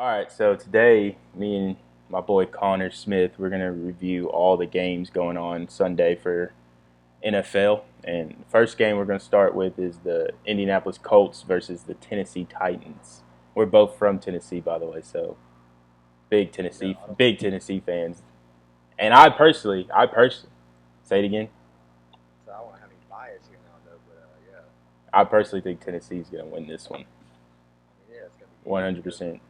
All right, so today, me and my boy Connor Smith, we're gonna review all the games going on Sunday for NFL. And the first game we're gonna start with is the Indianapolis Colts versus the Tennessee Titans. We're both from Tennessee, by the way, so Yeah, I don't. Big Tennessee fans. And I personally, say it again. So I won't have any bias here now, though. But yeah, I personally think Tennessee's gonna win this one, I mean, yeah, it's gonna be one easy hundred because percent.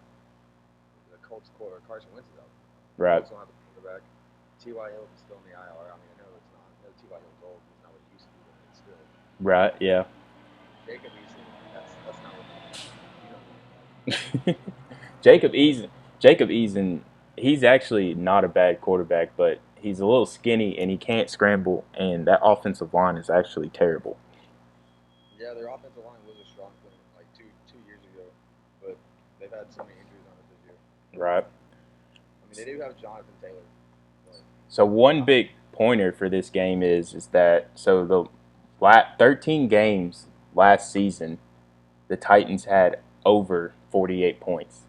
the Colts quarter Carson Wentz is out. Right, Colts don't have a quarterback. T.Y. Hilton is still in the IR. I mean, I know it's not. I know T.Y. Hilton's old. He's not what he used to be, but it's still. right, yeah. Jacob Eason, that's not what you don't want that. Jacob Eason, Jacob Eason, he's actually not a bad quarterback, but he's a little skinny and he can't scramble, and that offensive line is actually terrible. Yeah, their offensive line was a strong point like two years ago, but they've had so many injuries on it this year. Right. I mean, they do have Jonathan Taylor, but So one not. big pointer for this game is that the 13 games last season, the Titans had over 48 points.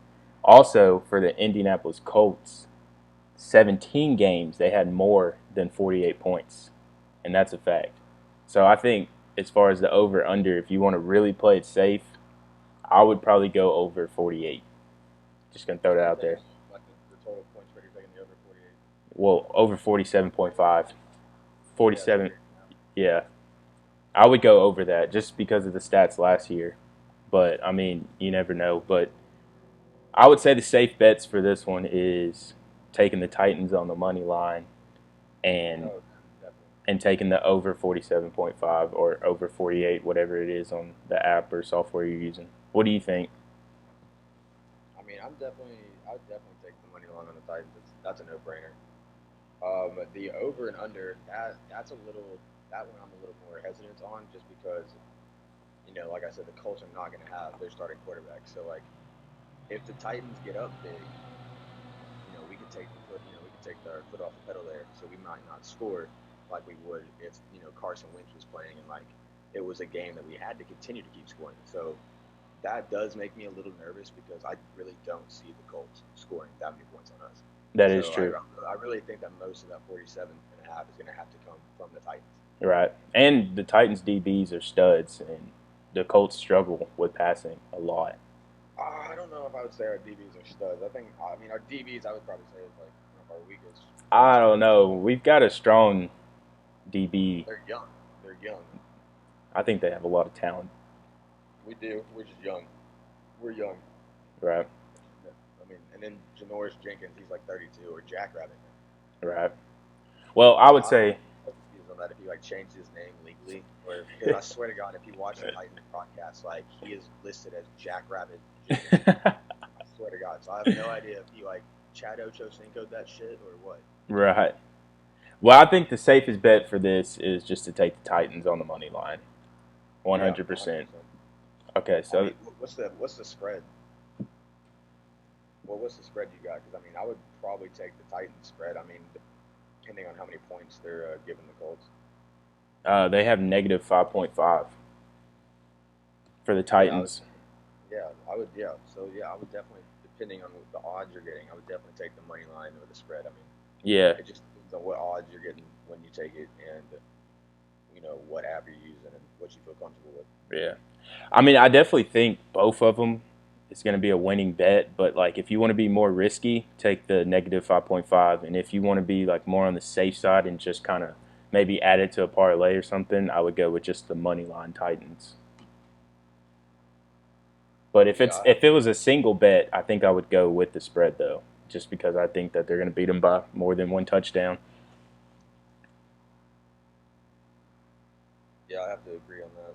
Also for the Indianapolis Colts, 17 games they had more than 48 points, and that's a fact. So I think as far as the over under, if you want to really play it safe, I would probably go over 48. Just gonna throw So that you're out taking there. like the total points spread. You're taking the over 48. Well, over 47.5, Yeah, it's 47. crazy now. Yeah, I would go over that just because of the stats last year. But I mean, you never know. But I would say the safe bets for this one is taking the Titans on the money line and Oh, definitely. taking the over 47.5 or over 48, whatever it is on the app or software you're using. What do you think? I mean, I'd definitely take the money line on the Titans. That's a no-brainer. The over and under that one I'm a little more hesitant on just because like I said, the Colts are not going to have their starting quarterback. So like, if the Titans get up big, we could take the foot, we could take our foot off the pedal there. So we might not score like we would if Carson Wentz was playing and like it was a game that we had to continue to keep scoring. So that does make me a little nervous because I really don't see the Colts scoring that many points on us. That is So true. I really think that most of that 47.5 is going to have to come from the Titans. Right. And the Titans DBs are studs, and the Colts struggle with passing a lot. I don't know if I would say our DBs are studs. I mean, our DBs, I would probably say is like one of our I weakest don't points. know. We've got a strong DB. They're young. They're young. I think they have a lot of talent. We do. We're just young. We're young. Right. I mean, and then Janoris Jenkins, he's like 32, or Jackrabbit. Right. Well, I would I'm say so confused on that if he like changed his name legally, or because I swear to God, if you watch the Titans broadcast, like he is listed as Jackrabbit Jenkins. I swear to God. So I have no idea if he like Chad Ochocinco'd that shit or what. right. Well, I think the safest bet for this is just to take the Titans on the money line. Yeah, 100%. 100%. Okay, I so mean, what's the spread? Well, what's the spread you got? Because I mean, I would probably take the Titans spread. I mean, depending on how many points they're giving the Colts. they have negative 5.5 for the Yeah, Titans. I would. Yeah, so yeah, I would definitely, depending on what the odds you're getting, I would definitely take the money line or the spread. I mean, Yeah, it just depends on what odds you're getting when you take it, and what app you're using and what you feel comfortable with. yeah. I mean, I definitely think both of them is going to be a winning bet. But like, if you want to be more risky, take the negative 5.5, and if you want to be like more on the safe side and just kind of maybe add it to a parlay or something, I would go with just the money line Titans. But Yeah, if it was a single bet, I think I would go with the spread though, just because I think that they're going to beat them by more than one touchdown. I have to agree on that.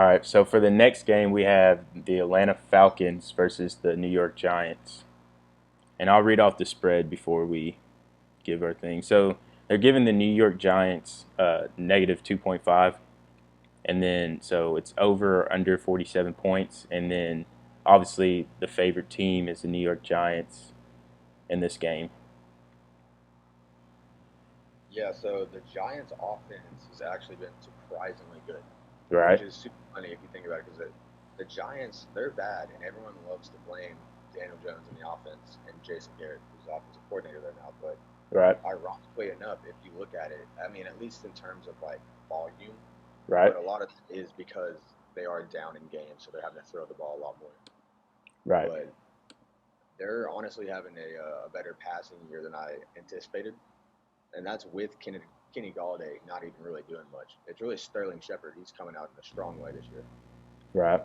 All right, so for the next game, we have the Atlanta Falcons versus the New York Giants. And I'll read off the spread before we give our thing. So they're giving the New York Giants negative 2.5. And then, so it's over or under 47 points. And then, obviously, the favorite team is the New York Giants in this game. Yeah, so the Giants' offense has actually been surprisingly good, which Right? is super funny if you think about it, because the Giants, they're bad, and everyone loves to blame. Daniel Jones in the offense and Jason Garrett, who's the offensive coordinator there now. But Right. ironically enough, if you look at it, I mean, at least in terms of like volume, Right. but a lot of it is because they are down in games, so they're having to throw the ball a lot more. Right. But they're honestly having a better passing year than I anticipated, and that's with Kenny Galladay not even really doing much. It's really Sterling Shepard. He's coming out in a strong way this year. Right.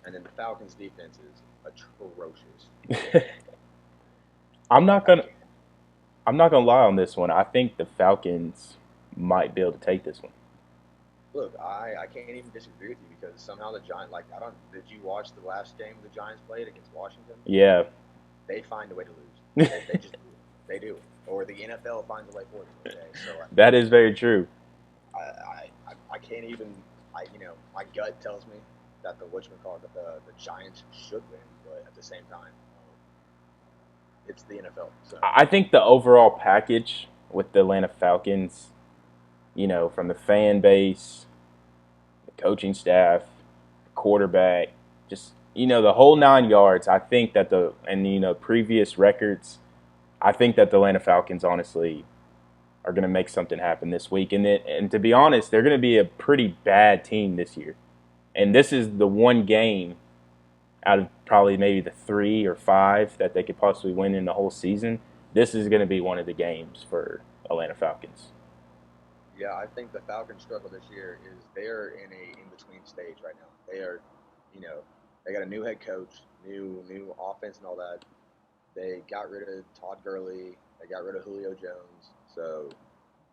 And then the Falcons' defense is atrocious. I'm not gonna. I'm not gonna lie on this one. I think the Falcons might be able to take this one. Look, I can't even disagree with you because somehow the Giants, like, I don't, did you watch the last game the Giants played against Washington? Yeah. They find a way to lose. They just do. They do. Or the NFL finds a way for them. Okay? So That is very true. I can't even, my gut tells me that the Giants should win, but at the same time, it's the NFL. So I think the overall package with the Atlanta Falcons, from the fan base, the coaching staff, quarterback, just the whole 9 yards. I think that previous records, I think that the Atlanta Falcons honestly are going to make something happen this week. And to be honest, they're going to be a pretty bad team this year. And this is the one game out of probably maybe the 3 or 5 that they could possibly win in the whole season. This is going to be one of the games for Atlanta Falcons. yeah, I think the Falcons' struggle this year is they're in a in between stage right now. They are, you know, they got a new head coach, new offense and all that. They got rid of Todd Gurley. They got rid of Julio Jones. So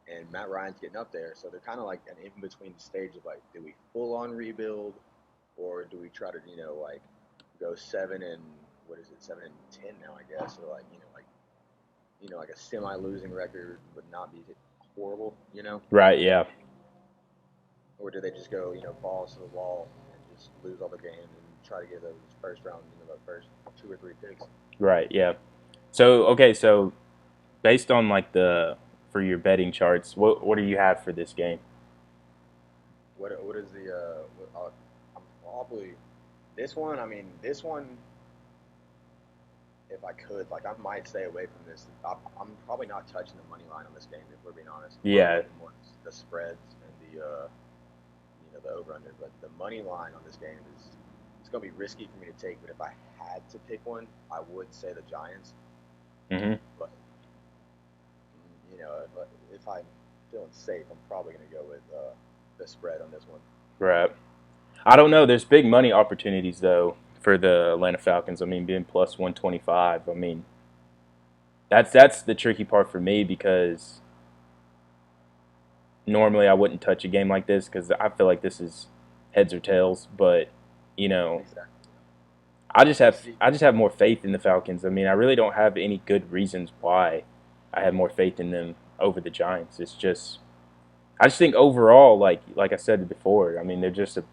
and Matt Ryan's getting up there. So they're kind of like an in between stage of like, do we full on rebuild, or do we try to like go 7 and 10 now I guess, or like like a semi losing record would not be horrible, Right, yeah. or do they just go balls to the wall and just lose all the games and try to get those first round, the first 2 or 3 picks? Right, yeah. So, okay, so based on like for your betting charts, what do you have for this game? What is the I'm probably this one. I mean, this one, if I could, like, I might stay away from this. I'm probably not touching the money line on this game if we're being honest. Yeah. More the spreads and the over under, but the money line on this game is it's gonna be risky for me to take. But if I had to pick one, I would say the Giants. Mm-hmm. But if I'm feeling safe, I'm probably gonna go with the spread on this one. Right. I don't know. There's big money opportunities though for the Atlanta Falcons. I mean, being plus 125. I mean, that's the tricky part for me because normally I wouldn't touch a game like this because I feel like this is heads or tails. But Exactly. I just have more faith in the Falcons. I mean, I really don't have any good reasons why I have more faith in them over the Giants. It's just I just think overall, like I said before, I mean they're just a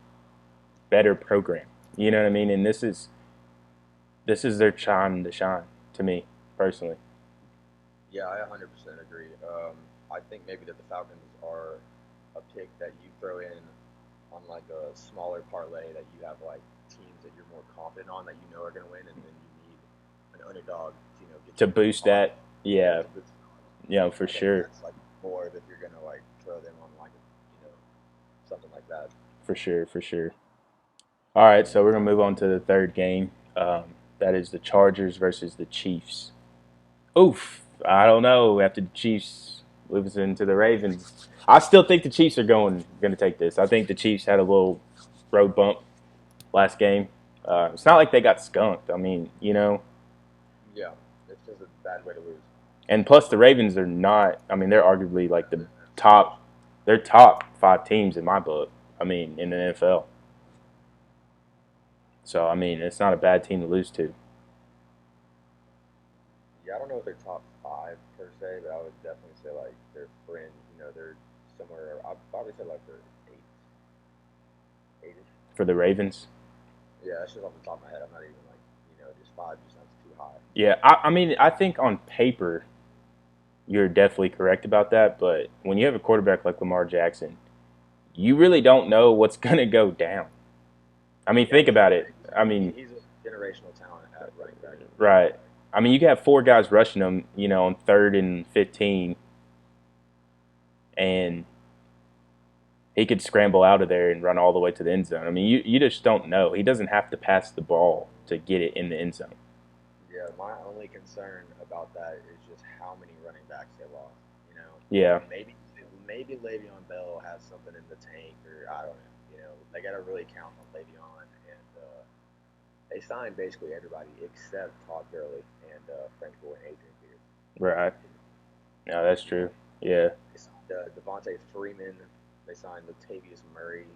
better program. You know what I mean? And this is their time to shine to me personally. Yeah, I 100% agree. I think maybe that the Falcons are a pick that you throw in on like a smaller parlay that you have like teams that you're more confident on that are going to win, and then you need an underdog to get To you boost on. that, yeah, To boost yeah, for I think sure, that's like more of if you're going to like throw them on like something like that. for sure, for sure. All right, so we're gonna move on to the third game. That is the Chargers versus the Chiefs. Oof, I don't know. After the Chiefs lose into the Ravens, I still think the Chiefs are going to take this. I think the Chiefs had a little road bump last game. It's not like they got skunked. I mean, Yeah, it's just a bad way to lose. and plus the Ravens are not. I mean, they're arguably like the top. They're top 5 teams in my book. I mean, in the NFL. So I mean, it's not a bad team to lose to. Yeah, I don't know if they're top five per se, but I would definitely say like they're fringe. They're somewhere. I'd probably say like they're eight-ish. For the Ravens. Yeah, that's just off the top of my head. I'm not even like just five just sounds too high. Yeah, I mean, I think on paper you're definitely correct about that, but when you have a quarterback like Lamar Jackson, you really don't know what's going to go down. I mean, Yeah, think about it. I mean, he's a generational talent at running back. Right. I mean, you can have four guys rushing them, on 3rd and 15, and he could scramble out of there and run all the way to the end zone. I mean, you just don't know. He doesn't have to pass the ball to get it in the end zone. Yeah, my only concern about that is just how many running backs they lost. You know, Yeah. maybe Le'Veon Bell has something in the tank, or I don't know. You know, they got to really count on Le'Veon, and they signed basically everybody except Todd Gurley and Frank Gore and Adrian Peterson. Right. No, that's true. Yeah. They signed Devontae Freeman. They signed Latavius Murray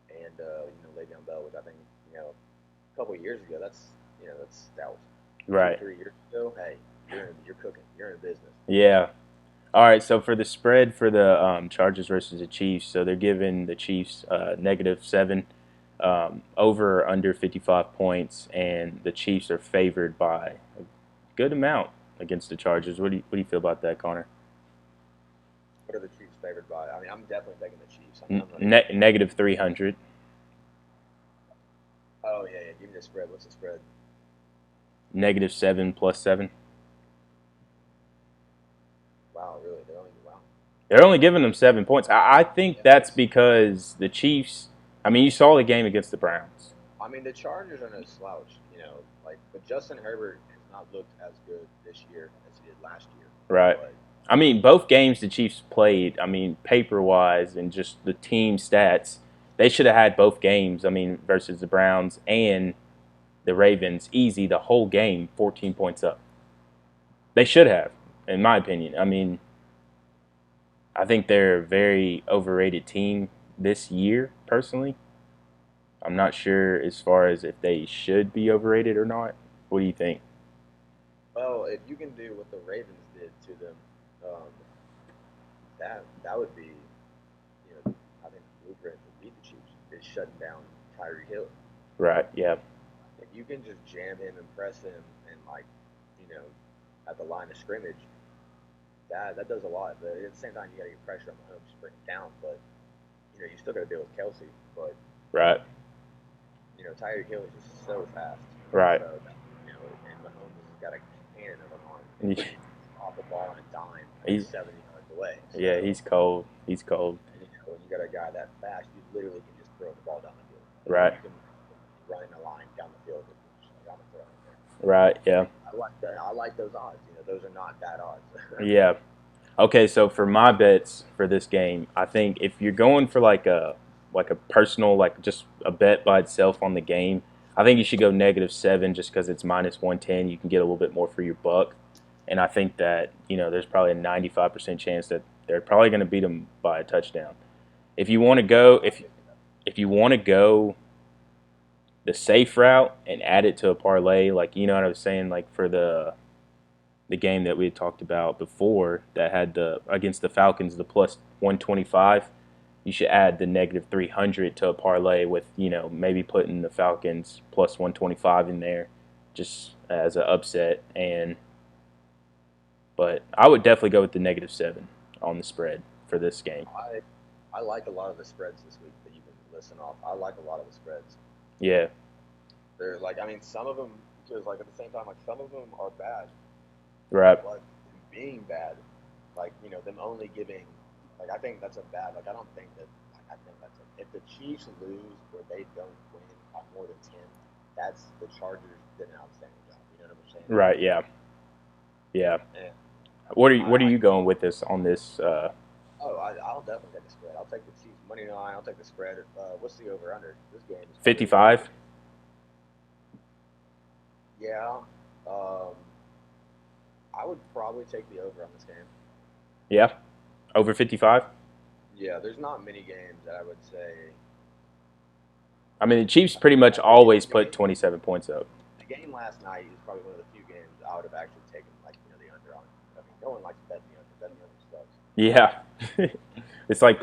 and Le'Veon Bell, which I think a couple of years ago that was Right. 2 3 years ago. Hey, you're cooking. You're in business. Yeah. All right. So for the spread for the Chargers versus the Chiefs, so they're giving the Chiefs -7, over or under 55 points, and the Chiefs are favored by a good amount against the Chargers. What do you feel about that, Connor? What are the Chiefs favored by? I mean, I'm definitely taking the Chiefs. I'm not -300. Oh yeah. Give me the spread. What's the spread? -7 +7. Wow, really? Wow. They're only giving them 7 points. I think that's because the Chiefs. I mean, you saw the game against the Browns. I mean, the Chargers are no slouch. But Justin Herbert has not looked as good this year as he did last year. Right. But I mean, both games the Chiefs played, I mean, paper-wise and just the team stats, they should have had both games, I mean, versus the Browns and the Ravens, easy the whole game, 14 points up. They should have, in my opinion. I mean, I think they're a very overrated team this year, personally. I'm not sure as far as if they should be overrated or not. What do you think? well, if you can do what the Ravens did to them, um, that would be, I think the blueprint to beat the Chiefs is shutting down Tyreek Hill. Right, yeah, If you can just jam him and press him and you know, at the line of scrimmage, that does a lot. But at the same time, you got to get pressure on Mahomes to bring it down. But you still got to deal with Kelsey. But right, Tyreek Hill is just so fast. right. So and Mahomes has got a cannon of an arm. He can off the ball on a dime, He's 70 yards away. So, Yeah, he's cold. He's cold. when you got a guy that fast, you literally can just throw the ball down the field. Right. You can run a line down the field with just down the throw. Right. Yeah. I like that. I like those odds. Those are not bad odds. Yeah. Okay. So for my bets for this game, I think if you're going for like a personal, like just a bet by itself on the game, I think you should go -7 just because it's -110. You can get a little bit more for your buck, and I think that there's probably a 95% chance that they're probably going to beat them by a touchdown. If you want to go, if you want to go the safe route and add it to a parlay, like what I was saying, like for the game that we had talked about before that had the against the Falcons the +125, you should add the -300 to a parlay with maybe putting the Falcons +125 in there just as an upset. But I would definitely go with the -7 on the spread for this game. I like a lot of the spreads this week that you've been listing off. I like a lot of the spreads. Yeah. They're some of them, because at the same time, some of them are bad. Right. But being bad, them only giving, I think that's a bad. I don't think that. I think that's if the Chiefs lose or they don't win by more than 10, that's the Chargers did an outstanding job. You know what I'm saying? Right. Yeah. Yeah. And What are you going with this on this? I'll definitely take the spread. I'll take the Chiefs money line. I'll take the spread. What's the over under? This game is 55. Yeah. I would probably take the over on this game. Yeah. Over 55. Yeah, there's not many games that I would say. I mean, the Chiefs pretty much always put 27 points up. The game last night is probably one of the few games I would have actually taken, the under on. I mean, no one likes betting the under. Betting the under sucks. Yeah. It's like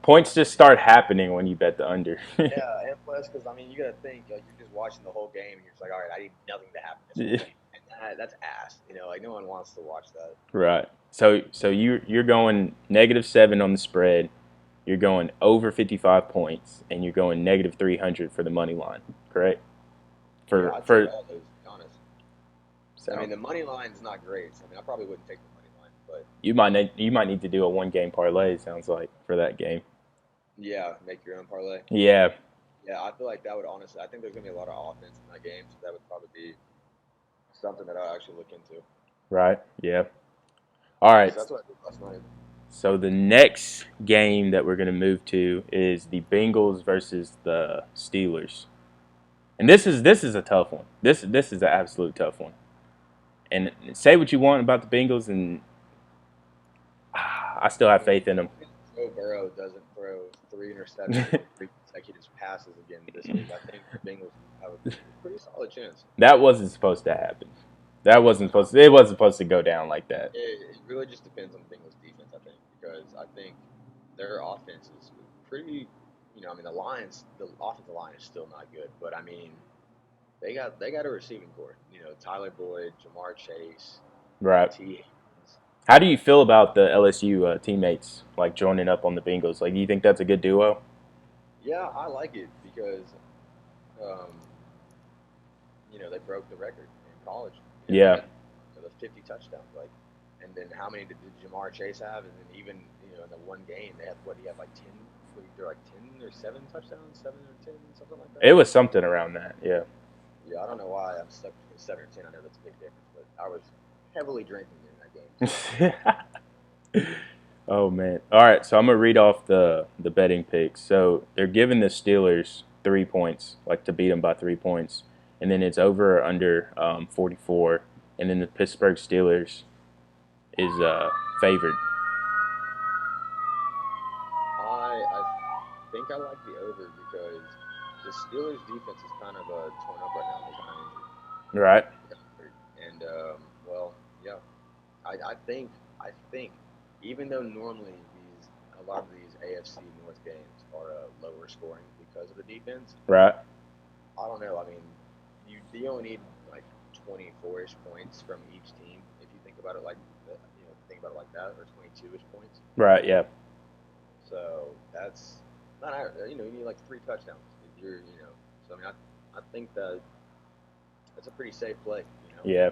points just start happening when you bet the under. Yeah, and plus, because you got to think, you're just watching the whole game, and you're just like, all right, I need nothing to happen this whole game. And that's ass. No one wants to watch that. Right. So you're going -7 on the spread. You're going over 55 points, and you're going -300 for the money line. Correct? Yeah, for I'd take for all those, to be honest. I mean, so the money line's not great. So, I mean, I probably wouldn't take the money line, but you might need to do a 1 game parlay. It sounds like for that game. yeah, make your own parlay. Yeah. Yeah, I feel like that would honestly. I think there's gonna be a lot of offense in that game, so that would probably be something that I'll actually look into. Right. Yeah. All right. So that's what I did last night. So the next game that we're gonna move to is the Bengals versus the Steelers, and this is a tough one. This is an absolute tough one. And say what you want about the Bengals, and I still I have mean, faith in them. Joe Burrow doesn't throw 3 interceptions and 3 consecutive passes again this week. I think the Bengals have a pretty solid chance. That wasn't supposed to happen. That wasn't supposed. To, it wasn't supposed to go down like that. It really just depends on the Bengals defense, I think, because I think their offense is pretty. I mean, the offensive line is still not good, but I mean, they got a receiving core. Tyler Boyd, Jamar Chase, Right. T. Higgins. How do you feel about the LSU teammates like joining up on the Bengals? Like, do you think that's a good duo? Yeah, I like it because um, they broke the record in college. They Yeah. had the 50 touchdowns, and then how many did Jamar Chase have? And then even in the one game they had he had like 10, they're like 10 or 7 touchdowns, 7 or 10, something like that. It was something around that. Yeah. Yeah, I don't know why I'm stuck between 7 or 10. I know that's a big difference, but I was heavily drinking in that game. Oh man. All right, so I'm gonna read off the betting picks. So they're giving the Steelers 3 points, like to beat them by 3 points, and then it's over or under 44, and then the Pittsburgh Steelers is favored. I think I like the over because the Steelers defense is kind of torn up right now. They're kind of injured. Right. And well, yeah, I think even though normally a lot of these AFC North games are lower scoring because of the defense, Right. I don't know. I mean, you only need like 24ish points from each team if you think about it think about it like that, or 22ish points. Right. Yeah. So that's not you need like 3 touchdowns. So I mean, I think that that's a pretty safe play. Yeah.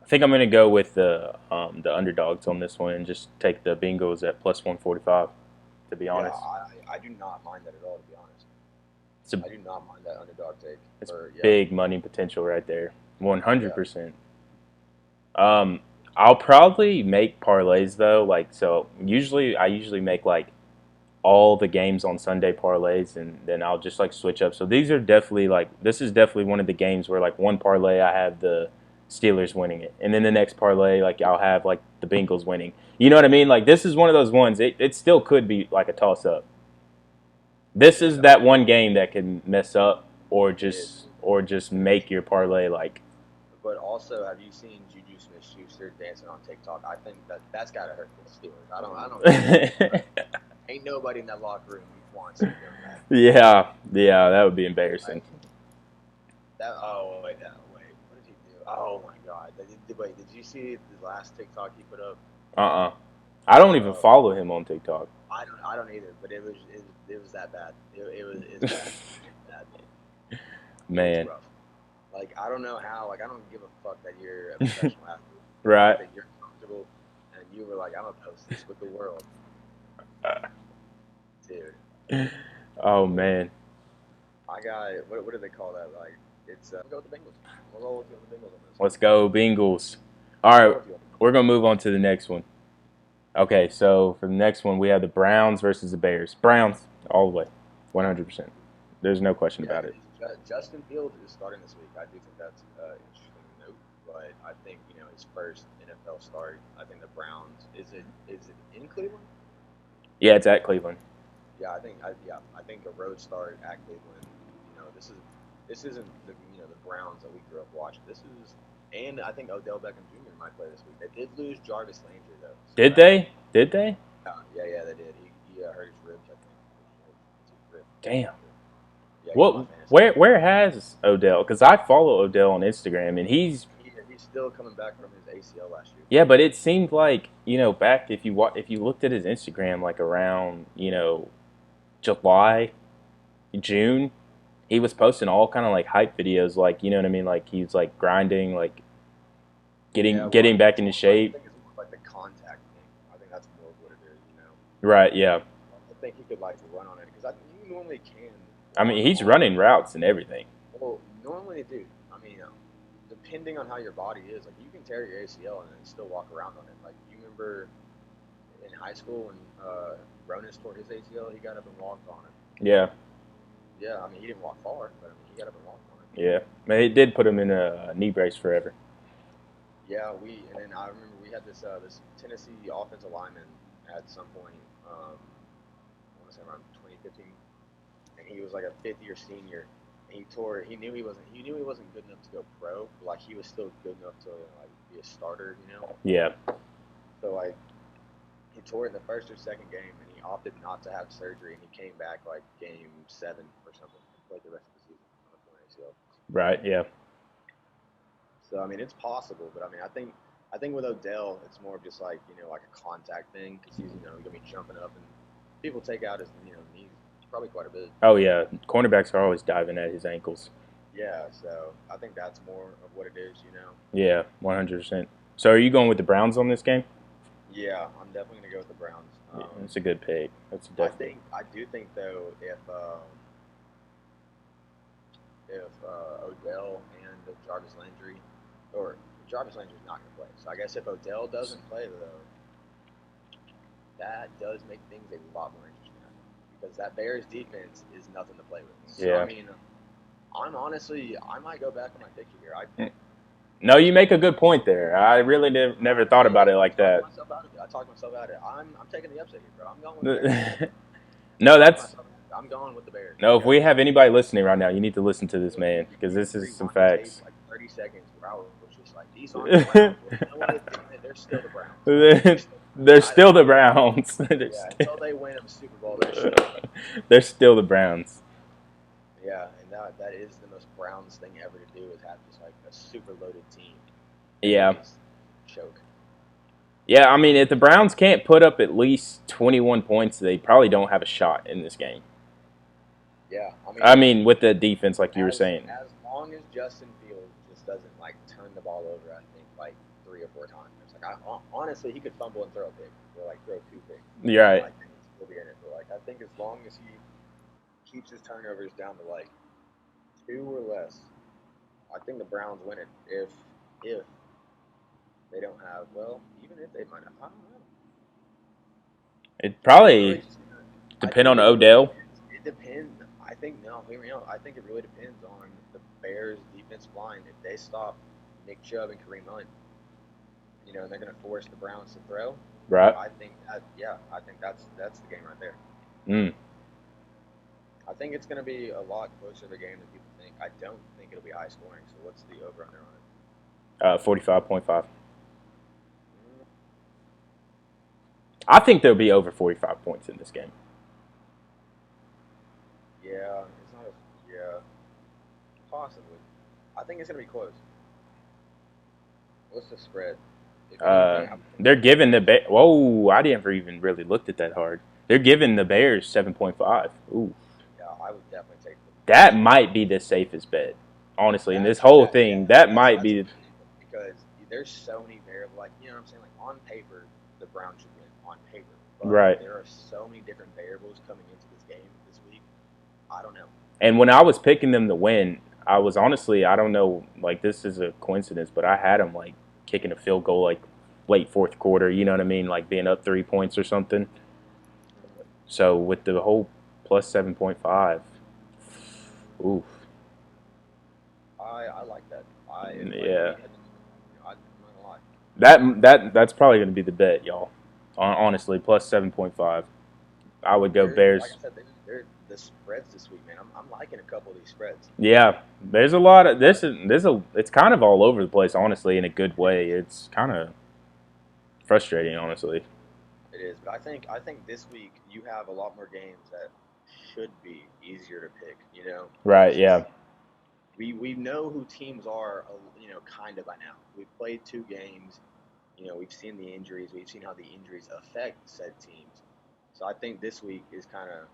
I think I'm gonna go with the underdogs on this one and just take the Bengals at plus 145. To be Yeah, honest, I do not mind that at all. To be honest, it's a I do not mind that underdog take. it's Yeah, big money potential right there. yeah. 100%. I'll probably make parlays though. Like so, I usually make like all the games on Sunday parlays, and then I'll just like switch up. So this is definitely one of the games where like one parlay I have the Steelers winning it, and then the next parlay like I'll have like the Bengals winning. You know what I mean? Like this is one of those ones. It still could be like a toss up. This is that one game that can mess up or just make your parlay like But also, have you seen Juju Smith-Schuster dancing on TikTok? I think that's got to hurt the Steelers. I don't. Ain't nobody in that locker room wants him doing that. yeah, that would be embarrassing. Oh wait, no, wait. What did he do? Oh my God! Wait, did you see the last TikTok he put up? I don't even follow him on TikTok. I don't either. But it was that bad. It's bad. Bad. Man. It was rough. Like I don't know how. Like I don't give a fuck that you're a professional athlete. Right. That you're comfortable, and you were like, I'm gonna post this with the world, dude. Oh man. I got what do they call that? Like it's go with the Bengals. We'll roll with the Bengals on this. Let's go Bengals. All right, we're gonna move on to the next one. Okay, so for the next one, we have the Browns versus the Bears. Browns all the way, 100%. There's no question about it. Justin Fields is starting this week. I do think that's interesting to note. But I think his first NFL start. I think the Browns is it in Cleveland? Yeah, it's at Cleveland. Yeah, I think a road start at Cleveland. This isn't the Browns that we grew up watching. And I think Odell Beckham Jr. might play this week. They did lose Jarvis Landry though. So Did they? Did they? Yeah, they did. He hurt his ribs, I think. Damn. Yeah, What? Where has Odell? Because I follow Odell on Instagram, and he's still coming back from his ACL last year. Yeah, but it seemed like back if you looked at his Instagram like around July, June, he was posting all kind of like hype videos, like you know what I mean, like he's like grinding, like Yeah, well, getting back into I shape. think it's more like the contact thing. I think that's more of what it is, you know. Right? Yeah. I think he could like run on it because I think you normally can I run mean, he's on. running routes and everything. Well, normally, dude. I mean, depending on how your body is, like you can tear your ACL and then still walk around on it. Like you remember in high school when Ronas tore his ACL, he got up and walked on it. Yeah. Yeah, I mean he didn't walk far, but I mean he got up and walked on it. Yeah. Man, it did put him in a knee brace forever. Yeah, and then I remember we had this Tennessee offensive lineman at some point. I want to say around 2015, and he was like a fifth year senior. And he tore. He knew he wasn't good enough to go pro, but like he was still good enough to like be a starter, you know. Yeah. So like he tore it in the first or second game, and he opted not to have surgery, and he came back like game 7 or something, and played the rest of the season on a torn ACL. Right. Yeah. So I mean, it's possible, but I mean, I think with Odell, it's more of just like like a contact thing because he's gonna be jumping up and people take out his knees probably quite a bit. Oh yeah. Cornerbacks are always diving at his ankles. Yeah, so I think that's more of what it is. Yeah. 100%. So are you going with the Browns on this game? Yeah, I'm definitely gonna go with the Browns. Yeah, that's a good pick. That's definitely. I do think though if Odell and Jarvis Landry, or Jarvis Landry's not gonna play, so I guess if Odell doesn't play though, that does make things a lot more interesting, I think, because that Bears defense is nothing to play with. So Yeah. I mean, I might go back on my pick here. No, you make a good point there. I really never thought about it like that. I talked myself out of it. I'm taking the upset here, bro. I'm going with the Bears. No, that's I'm going with the Bears. no. If we have anybody listening right now, you need to listen to this man because this is some facts. Like 30 seconds where I was just like, these aren't the Browns. You know what? They're still the Browns. They're still the Browns. Until they win a Super Bowl, They're still the Browns. Yeah, and that is the most Browns thing ever to do is have just like a super loaded team. Yeah. Choke. Yeah, I mean, if the Browns can't put up at least 21 points, they probably don't have a shot in this game. Yeah, I mean, with the defense, like you were saying. As long as Justin Fields just doesn't like turn the ball over, I think like 3 or 4 times. It's like honestly, he could fumble and throw a pick, or like throw 2 picks. You're right. I think he'll be in it. But like I think as long as he keeps his turnovers down to like 2 or less, I think the Browns win it. If they don't have, well, even if they might have, I don't know. It probably depend on Odell. It depends. I think no. Hear me out. I think it really depends on the Bears' defensive line. If they stop Nick Chubb and Kareem Hunt, and they're going to force the Browns to throw. Right. I think that's the game right there. Mm. I think it's going to be a lot closer of a game than people think. I don't think it'll be high scoring. So what's the over under on it? 45.5. I think there'll be over 45 points in this game. Yeah, possibly. I think it's gonna be close. What's the spread? They're giving the Bears. Whoa, I didn't even really looked at that hard. They're giving the Bears 7.5. Ooh. Yeah, I would definitely take them. That might be the safest bet, honestly. In this whole thing, that might be. Because there's so many variables. Like, you know what I'm saying? Like, on paper, the Browns should win. On paper. But right. There are so many different variables coming into this game this week. I don't know. And when I was picking them to win, I was honestly, I don't know, like, this is a coincidence, but I had them, like, kicking a field goal, like, late fourth quarter, you know what I mean? Like, being up 3 points or something. So, with the whole plus 7.5, oof. I like that. Yeah. I'm not gonna lie. That's probably going to be the bet, y'all. Honestly, plus 7.5. I would go Bears. Like I said, the spreads this week, man. I'm liking a couple of these spreads. Yeah, there's a lot of it's kind of all over the place, honestly, in a good way. It's kind of frustrating, honestly. It is, but I think this week you have a lot more games that should be easier to pick. Right? Yeah. We know who teams are, kind of by now. We've played 2 games. We've seen the injuries. We've seen how the injuries affect said teams. So I think this week is kind of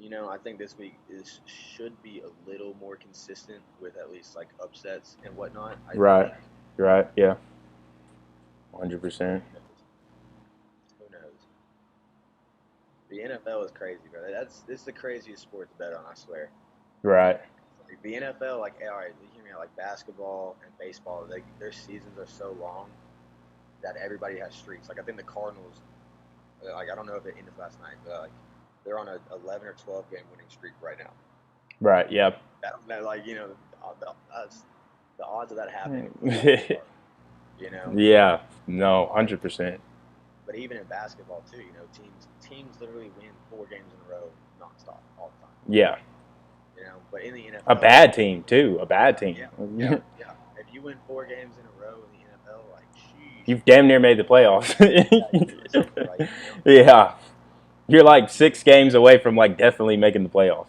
I think this week is should be a little more consistent with at least like upsets and whatnot. I Right. think. Right. Yeah. 100%. Who knows? The NFL is crazy, bro. This is the craziest sport to bet on. I swear. Right. Like, the NFL, like, all right, you hear me out, like basketball and baseball, their seasons are so long that everybody has streaks. Like I think the Cardinals, like I don't know if it ended last night, but like they're on a 11 or 12 game winning streak right now. Right. Yep. Like the odds of that happening. Yeah. No. 100%. But even in basketball too, teams literally win 4 games in a row nonstop all the time. Yeah. But in the NFL, A bad team too. A bad team. Yeah. If you win 4 games in a row in the NFL, like, sheesh. You've damn near made the playoffs. Right, Yeah. You're like 6 games away from like definitely making the playoffs.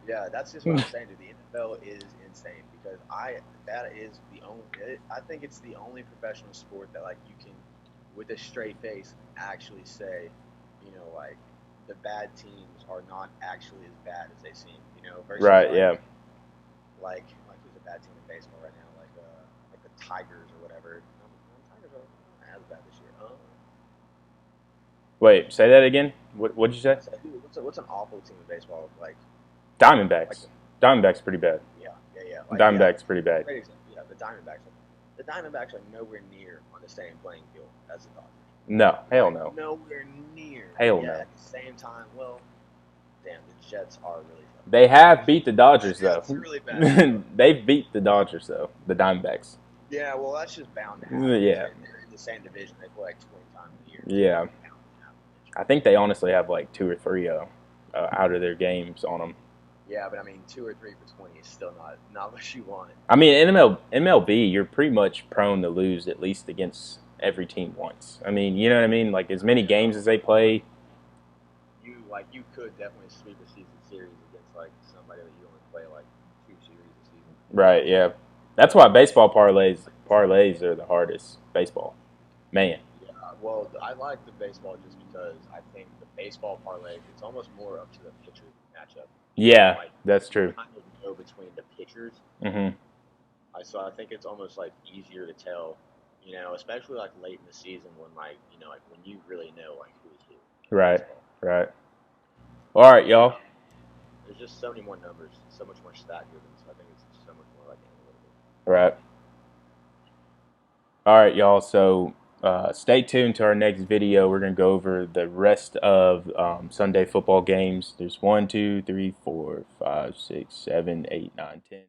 Yeah, that's just what I'm saying. Dude. The NFL is insane because that is the only. I think it's the only professional sport that like you can, with a straight face, actually say, like the bad teams are not actually as bad as they seem. Versus Right. like, Yeah. like who's a bad team in baseball right now? Like the Tigers or whatever. Tigers are not as bad this year. Wait. Say that again. What'd you say? What's an awful team in baseball? Like Diamondbacks. Diamondbacks pretty bad. yeah. Diamondbacks pretty bad. Great example. Yeah, the Diamondbacks. The Diamondbacks are nowhere near on the same playing field as the Dodgers. No. Hell no. Nowhere near. Hell yeah, no. At the same time, well, damn, the Jets are really tough. They have beat the Dodgers though. It's really bad. They've beat the Dodgers though. The Diamondbacks. Yeah, well, that's just bound to happen. Yeah. They're in the same division. They play like 20 times a year. Yeah. I think they honestly have like 2 or 3 out of their games on them. Yeah, but I mean, 2 or 3 for 20 is still not what you want. I mean, MLB, you're pretty much prone to lose at least against every team once. I mean, you know what I mean? Like as many games as they play. You could definitely sweep a series against like somebody that you only play like 2 series a season. Right. Yeah. That's why baseball parlays are the hardest. Baseball, man. Yeah. Well, I like the baseball just because I think the baseball parlay it's almost more up to the pitcher matchup. Yeah, that's true. Kind of go between the pitchers. Mm-hmm. So I think it's almost like easier to tell, especially like late in the season when like when you really know like who's who. Right. Right. All right, y'all. There's just so many more numbers, so much more stat driven. So I think it's so much more like analytical. Right. All right, y'all. So stay tuned to our next video. We're going to go over the rest of Sunday football games. There's 1, 2, 3, 4, 5, 6, 7, 8, 9, 10.